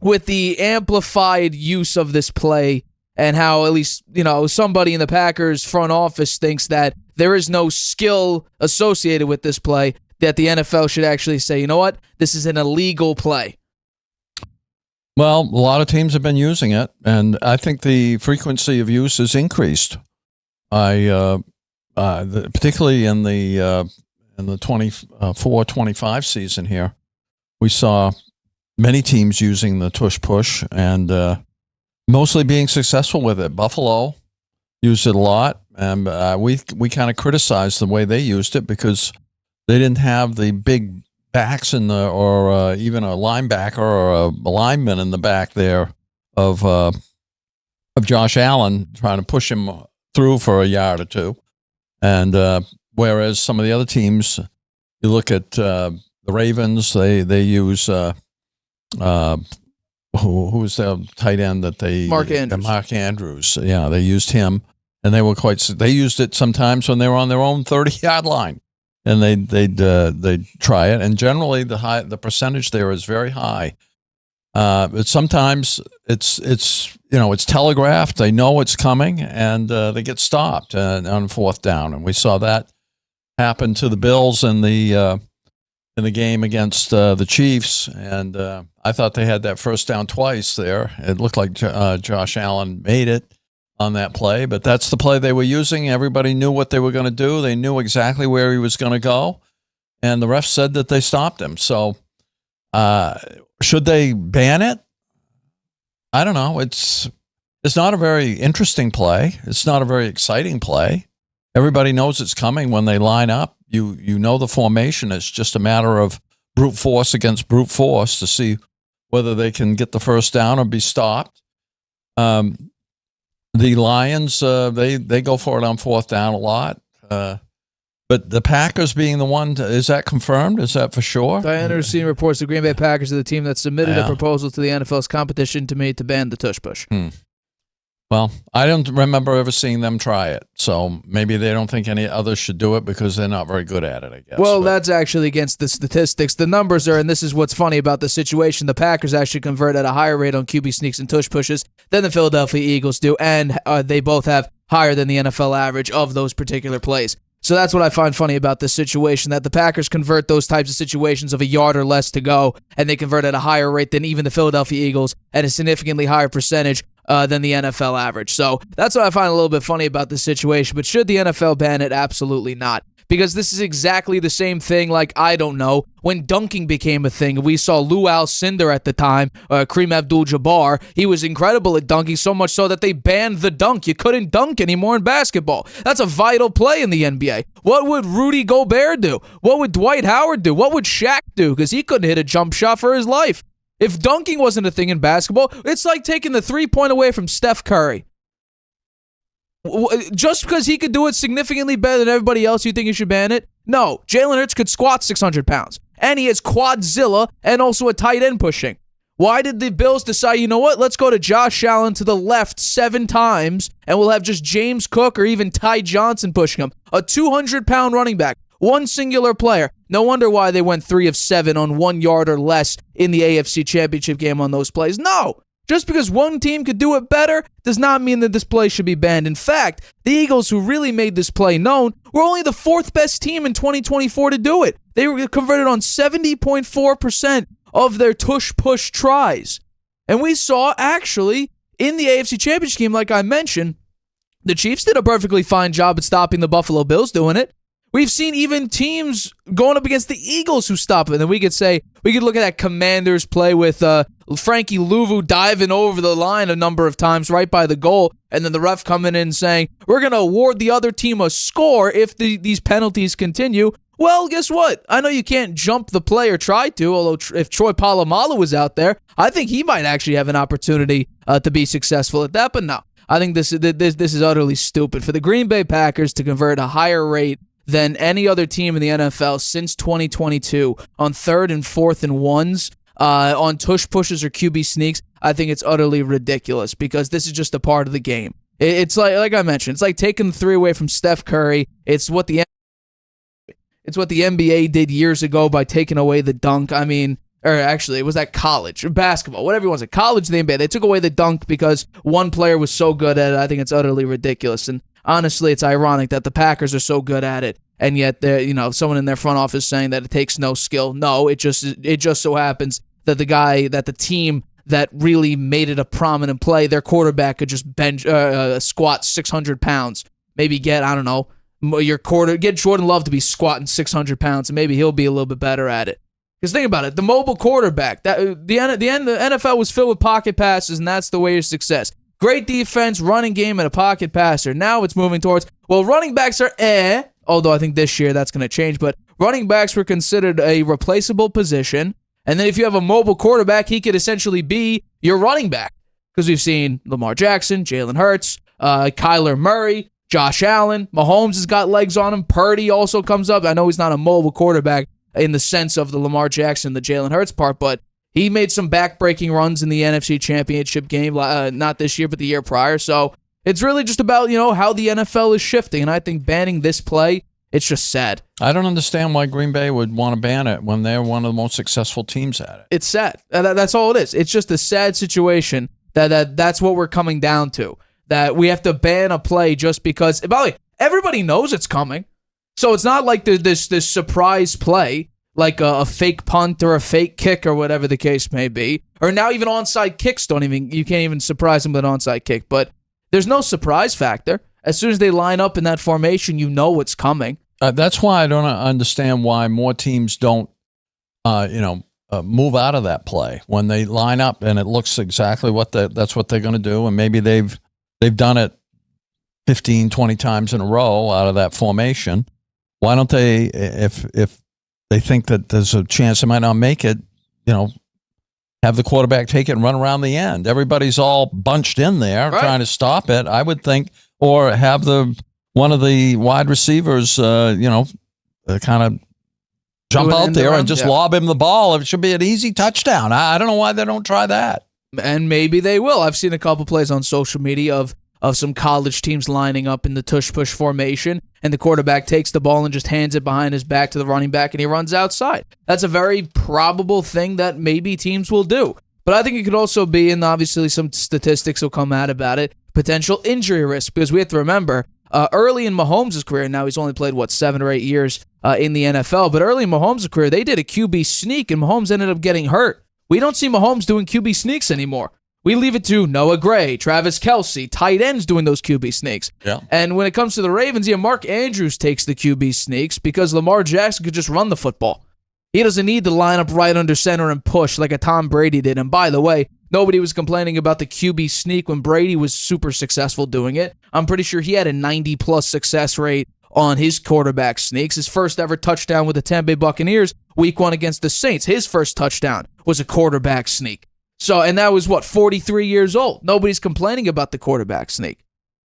with the amplified use of this play and how at least, somebody in the Packers front office thinks that there is no skill associated with this play, that the NFL should actually say, you know what, this is an illegal play. Well, a lot of teams have been using it, and I think the frequency of use has increased. Particularly in the 24-25 season here, we saw many teams using the Tush Push and mostly being successful with it. Buffalo used it a lot, and we kind of criticized the way they used it because they didn't have the big backs or even a linebacker or a lineman in the back there of Josh Allen trying to push him through for a yard or two. And whereas some of the other teams, you look at the Ravens, they use who's the tight end that they Mark Andrews. Mark Andrews. Yeah, they used him, and they used it sometimes when they were on their own 30-yard line, and they'd try it. And generally, the percentage there is very high. But sometimes it's telegraphed. They know it's coming, and they get stopped on fourth down. And we saw that happen to the Bills in the game against the Chiefs. And I thought they had that first down twice there. It looked like Josh Allen made it on that play, but that's the play they were using. Everybody knew what they were going to do. They knew exactly where he was going to go, and the ref said that they stopped him. So should they ban it? I don't know. It's not a very interesting play. It's not a very exciting play. Everybody knows it's coming when they line up. You know the formation. It's just a matter of brute force against brute force to see whether they can get the first down or be stopped. The Lions, they go for it on fourth down a lot. But the Packers being the one, is that confirmed? Is that for sure? Diana Rossini reports the Green Bay Packers are the team that submitted a proposal to the NFL's competition committee to ban the Tush Push. Well, I don't remember ever seeing them try it, so maybe they don't think any others should do it because they're not very good at it, I guess. Well, that's actually against the statistics. The numbers are, and this is what's funny about the situation, the Packers actually convert at a higher rate on QB sneaks and tush pushes than the Philadelphia Eagles do, and they both have higher than the NFL average of those particular plays. So that's what I find funny about this situation, that the Packers convert those types of situations of a yard or less to go, and they convert at a higher rate than even the Philadelphia Eagles at a significantly higher percentage than the NFL average. So that's what I find a little bit funny about this situation. But should the NFL ban it? Absolutely not. Because this is exactly the same thing, like, I don't know, when dunking became a thing. We saw Lou Alcindor at the time, Kareem Abdul-Jabbar. He was incredible at dunking, so much so that they banned the dunk. You couldn't dunk anymore in basketball. That's a vital play in the NBA. What would Rudy Gobert do? What would Dwight Howard do? What would Shaq do? Because he couldn't hit a jump shot for his life. If dunking wasn't a thing in basketball, it's like taking the three-point away from Steph Curry. Just because he could do it significantly better than everybody else, you think you should ban it? No. Jalen Hurts could squat 600 pounds. And he has quadzilla and also a tight end pushing. Why did the Bills decide, you know what, let's go to Josh Allen to the left 7 times, and we'll have just James Cook or even Ty Johnson pushing him? A 200-pound running back. One singular player. No wonder why they went 3 of 7 on 1 yard or less in the AFC Championship game on those plays. No! Just because one team could do it better does not mean that this play should be banned. In fact, the Eagles, who really made this play known, were only the 4th best team in 2024 to do it. They were converted on 70.4% of their tush-push tries. And we saw, actually, in the AFC Championship game, like I mentioned, the Chiefs did a perfectly fine job at stopping the Buffalo Bills doing it. We've seen even teams going up against the Eagles who stop it. And then we could look at that Commanders play with Frankie Louvu diving over the line a number of times right by the goal, and then the ref coming in and saying, we're going to award the other team a score if these penalties continue. Well, guess what? I know you can't jump the play or try to, although if Troy Polamalu was out there, I think he might actually have an opportunity to be successful at that. But no, I think this is utterly stupid. For the Green Bay Packers to convert a higher rate than any other team in the NFL since 2022 on 3rd and 4th and 1s, on tush pushes or QB sneaks, I think it's utterly ridiculous because this is just a part of the game. It's like I mentioned, it's like taking the 3 away from Steph Curry. It's what the NBA did years ago by taking away the dunk. I mean, or actually, it was at college, basketball, whatever you want to say, college, the NBA. They took away the dunk because one player was so good at it. I think it's utterly ridiculous. And honestly, it's ironic that the Packers are so good at it, and yet someone in their front office saying that it takes no skill. No, it just so happens that the team that really made it a prominent play, their quarterback could just squat 600 pounds. Maybe get, I don't know, get Jordan Love to be squatting 600 pounds, and maybe he'll be a little bit better at it. Because think about it, the mobile quarterback, the NFL was filled with pocket passes, and that's the way to success. Great defense, running game, and a pocket passer. Now it's moving towards, running backs are although I think this year that's going to change, but running backs were considered a replaceable position. And then if you have a mobile quarterback, he could essentially be your running back. Because we've seen Lamar Jackson, Jalen Hurts, Kyler Murray, Josh Allen. Mahomes has got legs on him. Purdy also comes up. I know he's not a mobile quarterback in the sense of the Lamar Jackson, the Jalen Hurts part, but he made some back-breaking runs in the NFC Championship game, not this year, but the year prior. So it's really just about, how the NFL is shifting, and I think banning this play, it's just sad. I don't understand why Green Bay would want to ban it when they're one of the most successful teams at it. It's sad. That's all it is. It's just a sad situation that's what we're coming down to, that we have to ban a play just because, by the way, everybody knows it's coming. So it's not like this surprise play, like a fake punt or a fake kick or whatever the case may be. Or now even onside kicks you can't even surprise them with an onside kick. But there's no surprise factor. As soon as they line up in that formation, you know what's coming. That's why I don't understand why more teams don't, move out of that play when they line up and it looks exactly that's what they're going to do. And maybe they've done it 15, 20 times in a row out of that formation. Why don't they, if they think that there's a chance they might not make it, have the quarterback take it and run around the end? Everybody's all bunched in there trying to stop it, I would think, or have one of the wide receivers, kind of jump out there and just lob him the ball. It should be an easy touchdown. I don't know why they don't try that. And maybe they will. I've seen a couple plays on social media of some college teams lining up in the tush push formation, and the quarterback takes the ball and just hands it behind his back to the running back, and he runs outside. That's a very probable thing that maybe teams will do. But I think it could also be, and obviously some statistics will come out about it, potential injury risk, because we have to remember, early in Mahomes' career, now he's only played, 7 or 8 years in the NFL, but early in Mahomes' career, they did a QB sneak, and Mahomes ended up getting hurt. We don't see Mahomes doing QB sneaks anymore. We leave it to Noah Gray, Travis Kelce, tight ends doing those QB sneaks. Yeah. And when it comes to the Ravens, Mark Andrews takes the QB sneaks because Lamar Jackson could just run the football. He doesn't need to line up right under center and push like a Tom Brady did. And by the way, nobody was complaining about the QB sneak when Brady was super successful doing it. I'm pretty sure he had a 90-plus success rate on his quarterback sneaks. His first ever touchdown with the Tampa Bay Buccaneers, week 1 against the Saints. His first touchdown was a quarterback sneak. So, and that was 43 years old. Nobody's complaining about the quarterback sneak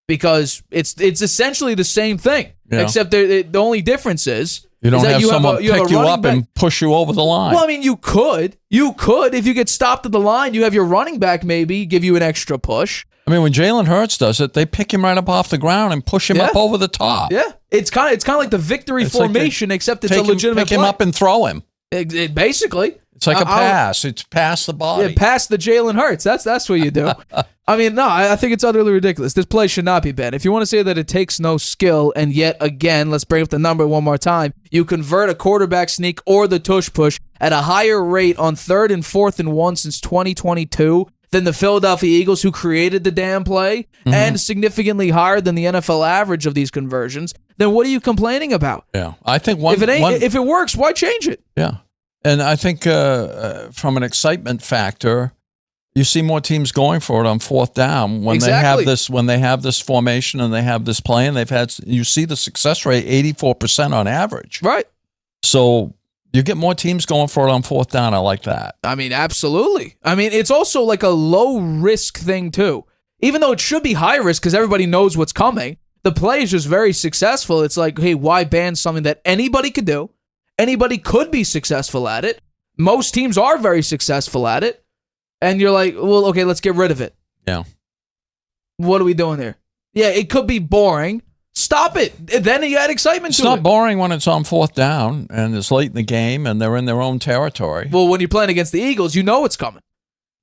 because it's essentially the same thing, except the only difference is you don't have someone pick you up back and push you over the line. Well, I mean, you could if you get stopped at the line, you have your running back maybe give you an extra push. I mean, when Jalen Hurts does it, they pick him right up off the ground and push him up over the top. Yeah, it's kind of like the victory formation, except it's a legitimate pick him up and throw him. Basically. It's like a pass. It's past the body. Yeah, past the Jalen Hurts. That's what you do. I mean, no, I think it's utterly ridiculous. This play should not be banned. If you want to say that it takes no skill, and yet again, let's bring up the number one more time, you convert a quarterback sneak or the tush push at a higher rate on 3rd and 4th and 1 since 2022 than the Philadelphia Eagles, who created the damn play, and significantly higher than the NFL average of these conversions, then what are you complaining about? Yeah, I think if it works, why change it? Yeah. And I think from an excitement factor, you see more teams going for it on 4th down when they have this formation and they have this play, and you see the success rate 84% on average. Right. So you get more teams going for it on 4th down. I like that. I mean, absolutely. I mean, it's also like a low risk thing too. Even though it should be high risk because everybody knows what's coming, the play is just very successful. It's like, hey, why ban something that anybody could do? Anybody could be successful at it. Most teams are very successful at it. And you're like, well, okay, let's get rid of it. Yeah. What are we doing here? Yeah, it could be boring. Stop it. Then you add excitement It's to not it. boring when it's on 4th down and it's late in the game and they're in their own territory. Well, when you're playing against the Eagles, you know it's coming.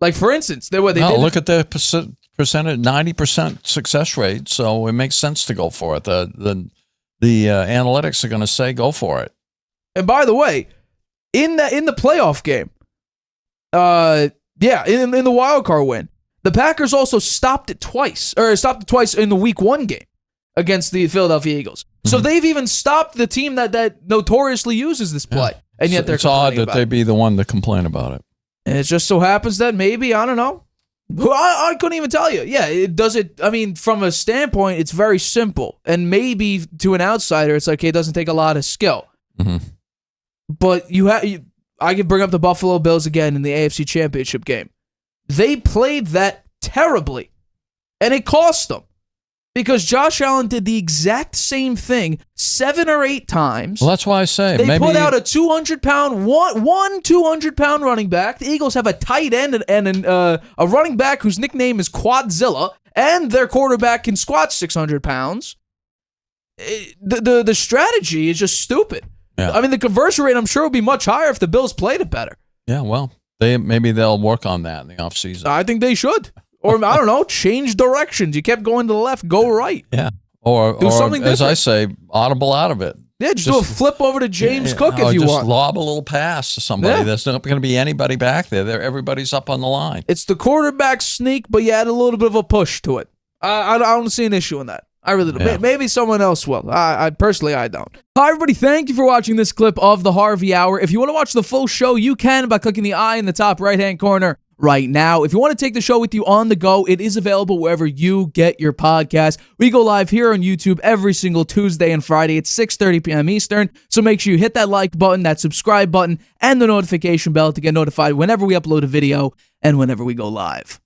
Like, for instance, they did. Look at their percentage, 90% success rate, so it makes sense to go for it. The analytics are going to say go for it. And by the way, in the playoff game, in the wild card win, the Packers also stopped it twice in the Week 1 game against the Philadelphia Eagles. So they've even stopped the team that notoriously uses this play, and yet they're it's odd that about they'd be the one to complain about it. And it just so happens that maybe, I don't know. I couldn't even tell you. Yeah, I mean, from a standpoint, it's very simple. And maybe to an outsider, it's like, hey, it doesn't take a lot of skill. Mm-hmm. But I could bring up the Buffalo Bills again in the AFC Championship game. They played that terribly, and it cost them. Because Josh Allen did the exact same thing 7 or 8 times. Well, that's why I say they maybe put out a 200-pound, one 200-pound running back. The Eagles have a tight end and a running back whose nickname is Quadzilla, and their quarterback can squat 600 pounds. The strategy is just stupid. Yeah. I mean, the conversion rate, I'm sure, would be much higher if the Bills played it better. Yeah, well, maybe they'll work on that in the offseason. I think they should. Or, I don't know, change directions. You kept going to the left, go right. Yeah. Or something as I different. say, audible out of it. Yeah, just do a flip over to James Cook if you just want. lob a little pass to somebody. Yeah. There's not going to be anybody back there. Everybody's up on the line. It's the quarterback sneak, but you add a little bit of a push to it. I don't see an issue in that. I really don't. Yeah. Maybe someone else will. I personally, I don't. Hi, everybody. Thank you for watching this clip of the Harvey Hour. If you want to watch the full show, you can by clicking the I in the top right-hand corner right now. If you want to take the show with you on the go, it is available wherever you get your podcast. We go live here on YouTube every single Tuesday and Friday at 6:30 p.m. Eastern. So make sure you hit that like button, that subscribe button, and the notification bell to get notified whenever we upload a video and whenever we go live.